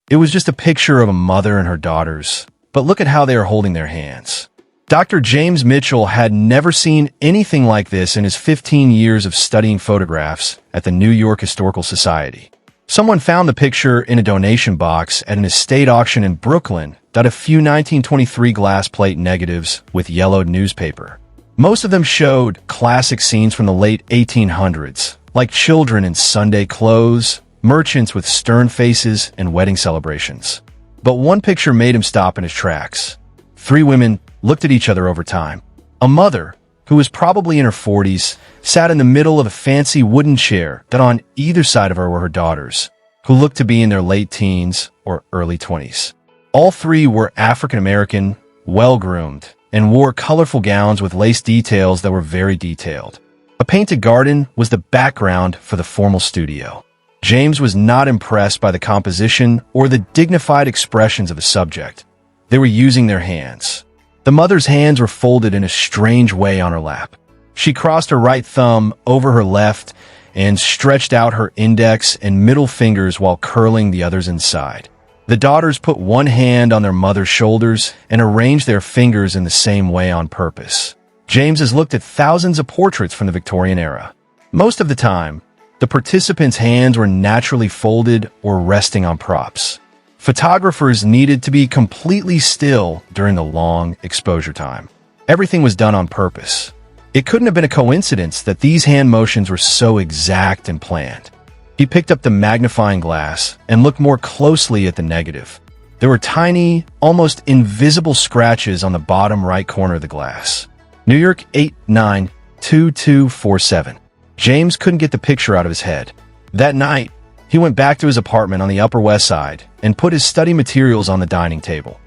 It was just a picture of a mother and her daughters, but look at how they are holding their hands. Dr. James Mitchell had never seen anything like this in his 15 years of studying photographs at the New York Historical Society. Someone found the picture in a donation box at an estate auction in Brooklyn, a few 1923 glass plate negatives with yellowed newspaper. Most of them showed classic scenes from the late 1800s, like children in Sunday clothes, merchants with stern faces, and wedding celebrations. But one picture made him stop in his tracks. Three women looked at each other over time. A mother, who was probably in her 40s, sat in the middle of a fancy wooden chair that on either side of her were her daughters, who looked to be in their late teens or early 20s. All three were African American, well-groomed, and wore colorful gowns with lace details that were very detailed. A painted garden was the background for the formal studio. James was not impressed by the composition or the dignified expressions of the subject. They were using their hands. The mother's hands were folded in a strange way on her lap. She crossed her right thumb over her left and stretched out her index and middle fingers while curling the others inside. The daughters put one hand on their mother's shoulders and arranged their fingers in the same way on purpose. James has looked at thousands of portraits from the Victorian era. Most of the time, the participants' hands were naturally folded or resting on props. Photographers needed to be completely still during the long exposure time. Everything was done on purpose. It couldn't have been a coincidence that these hand motions were so exact and planned. He picked up the magnifying glass and looked more closely at the negative. There were tiny, almost invisible scratches on the bottom right corner of the glass. New York 892247. James couldn't get the picture out of his head. That night, he went back to his apartment on the Upper West Side and put his study materials on the dining table.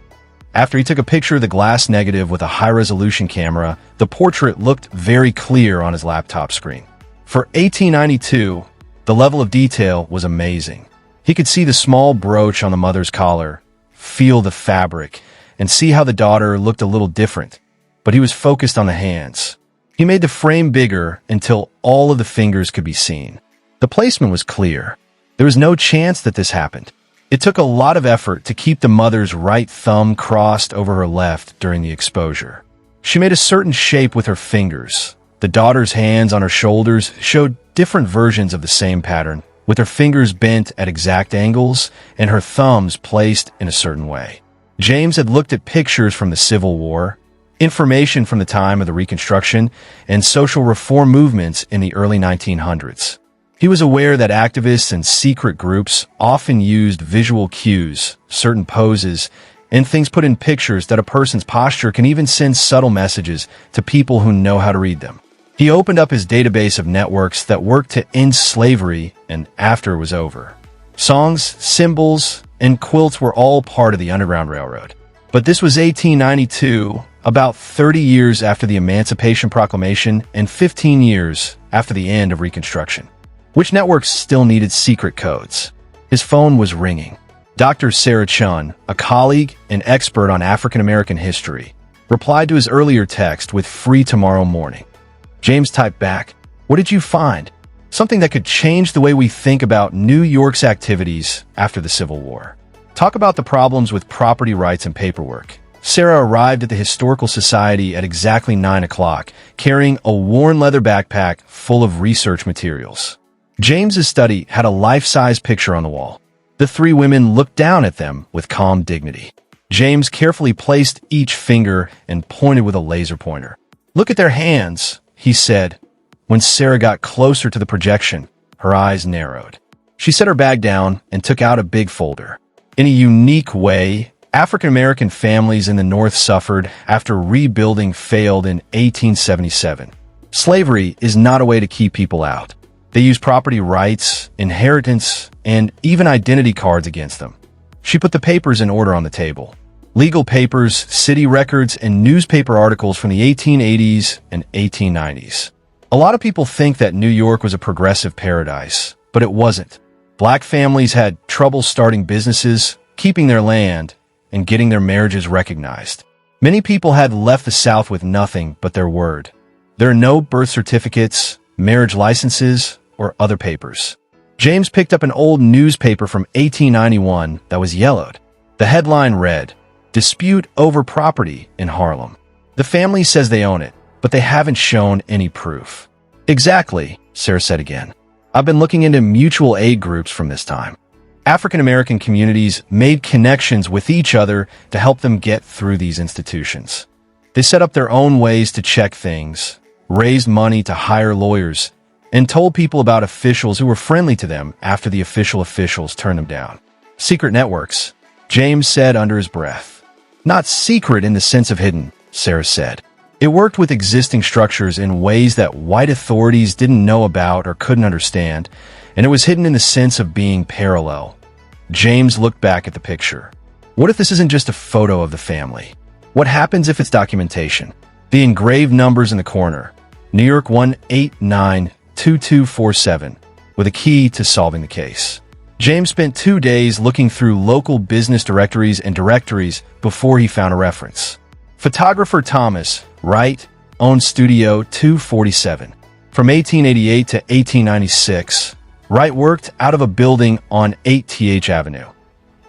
After he took a picture of the glass negative with a high-resolution camera, the portrait looked very clear on his laptop screen. For 1892, the level of detail was amazing. He could see the small brooch on the mother's collar, feel the fabric, and see how the daughter looked a little different. But he was focused on the hands. He made the frame bigger until all of the fingers could be seen. The placement was clear. There was no chance that this happened. It took a lot of effort to keep the mother's right thumb crossed over her left during the exposure. She made a certain shape with her fingers. The daughter's hands on her shoulders showed different versions of the same pattern, with her fingers bent at exact angles and her thumbs placed in a certain way. James had looked at pictures from the Civil War, information from the time of the Reconstruction, and social reform movements in the early 1900s. He was aware that activists and secret groups often used visual cues, certain poses, and things put in pictures that a person's posture can even send subtle messages to people who know how to read them. He opened up his database of networks that worked to end slavery and after it was over. Songs, symbols, and quilts were all part of the Underground Railroad. But this was 1892, about 30 years after the Emancipation Proclamation and 15 years after the end of Reconstruction. Which networks still needed secret codes? His phone was ringing. Dr. Sarah Chun, a colleague and expert on African American history, replied to his earlier text with "free tomorrow morning." James typed back, "What did you find?" Something that could change the way we think about New York's activities after the Civil War. Talk about the problems with property rights and paperwork. Sarah arrived at the Historical Society at exactly 9 o'clock, carrying a worn leather backpack full of research materials. James's study had a life-size picture on the wall. The three women looked down at them with calm dignity. James carefully placed each finger and pointed with a laser pointer. "Look at their hands," he said. When Sarah got closer to the projection, her eyes narrowed. She set her bag down and took out a big folder. In a unique way, African-American families in the North suffered after rebuilding failed in 1877. Slavery is not a way to keep people out. They used property rights, inheritance, and even identity cards against them. She put the papers in order on the table. Legal papers, city records, and newspaper articles from the 1880s and 1890s. A lot of people think that New York was a progressive paradise, but it wasn't. Black families had trouble starting businesses, keeping their land, and getting their marriages recognized. Many people had left the South with nothing but their word. There are no birth certificates, marriage licenses, or other papers. James picked up an old newspaper from 1891 that was yellowed. The headline read, "Dispute over property in Harlem." The family says they own it, but they haven't shown any proof. "Exactly," Sarah said again. "I've been looking into mutual aid groups from this time." African American communities made connections with each other to help them get through these institutions. They set up their own ways to check things, raised money to hire lawyers, and told people about officials who were friendly to them after the officials turned them down. Secret networks, James said under his breath. Not secret in the sense of hidden, Sarah said. It worked with existing structures in ways that white authorities didn't know about or couldn't understand, and it was hidden in the sense of being parallel. James looked back at the picture. What if this isn't just a photo of the family? What happens if it's documentation? The engraved numbers in the corner, New York 1892247, with a key to solving the case. James spent 2 days looking through local business directories and directories before he found a reference. Photographer Thomas Wright owned Studio 247. From 1888 to 1896, Wright worked out of a building on 8th Avenue.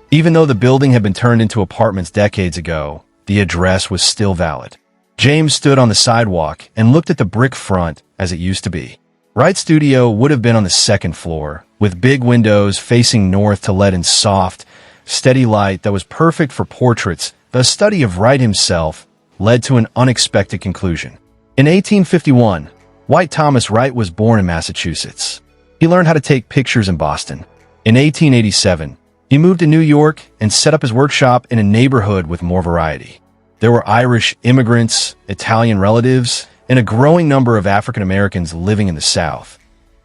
Even though the building had been turned into apartments decades ago, the address was still valid. James stood on the sidewalk and looked at the brick front as it used to be. Wright's studio would have been on the second floor, with big windows facing north to let in soft, steady light that was perfect for portraits. The study of Wright himself led to an unexpected conclusion. In 1851, White Thomas Wright was born in Massachusetts. He learned how to take pictures in Boston. In 1887, he moved to New York and set up his workshop in a neighborhood with more variety. There were Irish immigrants, Italian relatives, and a growing number of African Americans living in the South.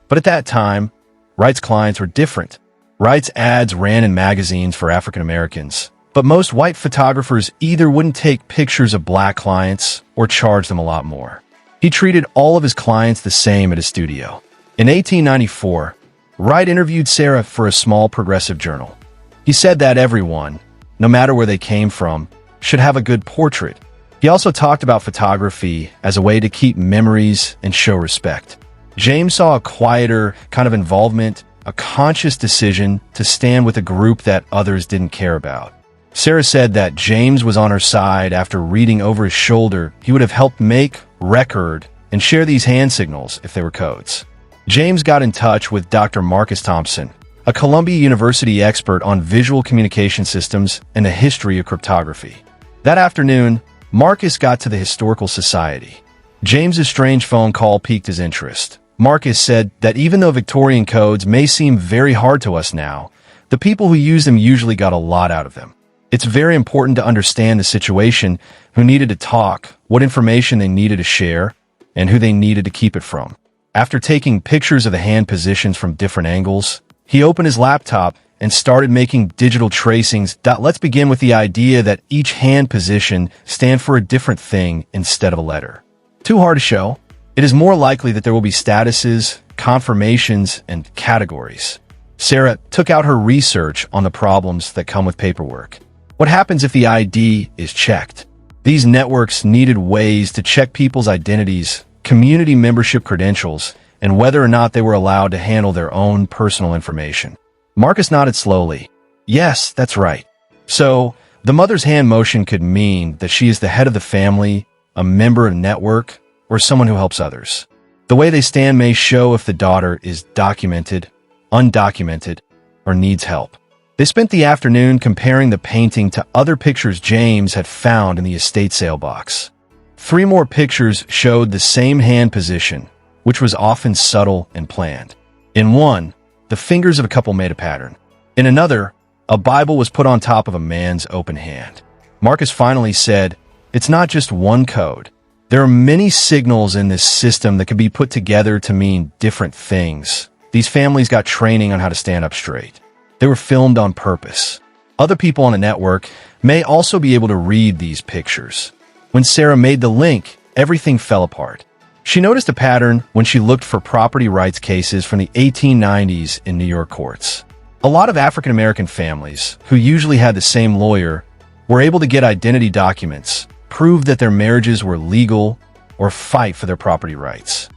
But at that time, Wright's clients were different. Wright's ads ran in magazines for African Americans, but most white photographers either wouldn't take pictures of black clients or charge them a lot more. He treated all of his clients the same at his studio. In 1894, Wright interviewed Sarah for a small progressive journal. He said that everyone, no matter where they came from, should have a good portrait. He also talked about photography as a way to keep memories and show respect. James saw a quieter kind of involvement, a conscious decision to stand with a group that others didn't care about. Sarah said that James was on her side after reading over his shoulder. He would have helped make, record, and share these hand signals if they were codes. James got in touch with Dr. Marcus Thompson, a Columbia University expert on visual communication systems and the history of cryptography. That afternoon, Marcus got to the Historical Society. James's strange phone call piqued his interest. Marcus said that even though Victorian codes may seem very hard to us now, the people who use them usually got a lot out of them. It's very important to understand the situation, who needed to talk, what information they needed to share, and who they needed to keep it from. After taking pictures of the hand positions from different angles, he opened his laptop and started making digital tracings. Let's begin with the idea that each hand position stands for a different thing instead of a letter. Too hard to show? It is more likely that there will be statuses, confirmations, and categories. Sarah took out her research on the problems that come with paperwork. What happens if the ID is checked? These networks needed ways to check people's identities, community membership credentials, and whether or not they were allowed to handle their own personal information. Marcus nodded slowly. Yes, that's right. So, the mother's hand motion could mean that she is the head of the family, a member of a network, or someone who helps others. The way they stand may show if the daughter is documented, undocumented, or needs help. They spent the afternoon comparing the painting to other pictures James had found in the estate sale box. 3 more pictures showed the same hand position, which was often subtle and planned. In one, the fingers of a couple made a pattern. In another, a Bible was put on top of a man's open hand. Marcus finally said, "It's not just one code. There are many signals in this system that can be put together to mean different things." These families got training on how to stand up straight. They were filmed on purpose. Other people on the network may also be able to read these pictures. When Sarah made the link, everything fell apart. She noticed a pattern when she looked for property rights cases from the 1890s in New York courts. A lot of African American families, who usually had the same lawyer, were able to get identity documents, prove that their marriages were legal, or fight for their property rights.